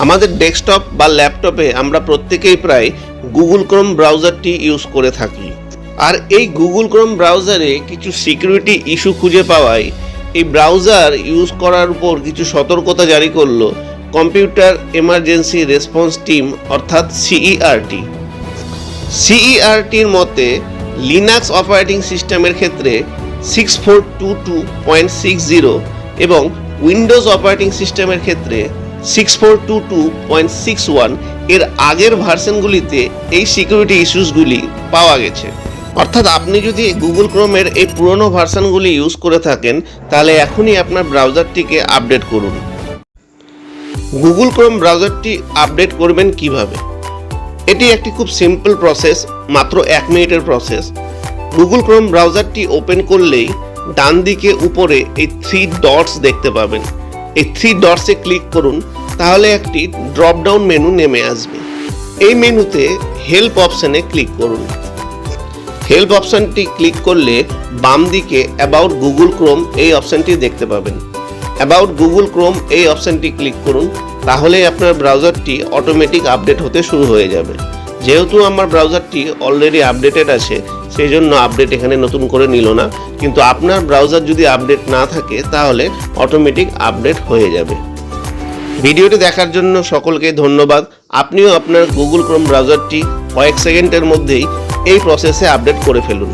আমাদের ডেস্কটপ বা ল্যাপটপে আমরা প্রত্যেকেই প্রায় গুগল ক্রোম ব্রাউজারটি ইউজ করে থাকি। আর এই গুগল ক্রোম ব্রাউজারে কিছু সিকিউরিটি ইস্যু খুঁজে পাওয়ায় এই ব্রাউজার ইউজ করার উপর কিছু সতর্কতা জারি করলো কম্পিউটার এমার্জেন্সি রেসপন্স টিম অর্থাৎ সিইআরটি। সিইআরটির মতে লিনাক্স অপারেটিং সিস্টেমের ক্ষেত্রে 6422.60 এবং উইন্ডোজ অপারেটিং সিস্টেমের ক্ষেত্রে 6422.61 এর আগের ভার্সনগুলিতে এই সিকিউরিটি ইস্যুসগুলি পাওয়া গেছে। অর্থাৎ আপনি যদি গুগল ক্রোমের এই পুরনো ভার্সনগুলি ইউজ করে থাকেন তাহলে এখনই আপনার ব্রাউজারটিকে আপডেট করুন। গুগল ক্রোম ব্রাউজারটি আপডেট করবেন কিভাবে? এটি একটি খুব সিম্পল প্রসেস, মাত্র 1 মিনিটের প্রসেস। গুগল ক্রোম ব্রাউজারটি ওপেন করলেই ডান দিকে উপরে এই 3 ডটস দেখতে পাবেন। এই 3 ডটসে ক্লিক করুন, তাহলে একটি ড্রপ ডাউন মেনু নেমে আসবে। এই মেনুতে হেল্প অপশানে ক্লিক করুন। হেল্প অপশানটি ক্লিক করলে বাম দিকে অ্যাবাউট গুগল ক্রোম এই অপশানটি দেখতে পাবেন। অ্যাবাউট গুগল ক্রোম এই অপশানটি ক্লিক করুন, তাহলে আপনার ব্রাউজারটি অটোমেটিক আপডেট হতে শুরু হয়ে যাবে। যেহেতু আমার ব্রাউজারটি অলরেডি আপডেটেড আছে সেই জন্য আপডেট এখানে নতুন করে নিল না, কিন্তু আপনার ব্রাউজার যদি আপডেট না থাকে তাহলে অটোমেটিক আপডেট হয়ে যাবে। ভিডিওটি দেখার জন্য সকলকে ধন্যবাদ। আপনিও আপনার গুগল ক্রোম ব্রাউজারটি কয়েক সেকেন্ডের মধ্যেই এই প্রসেসে আপডেট করে ফেলুন।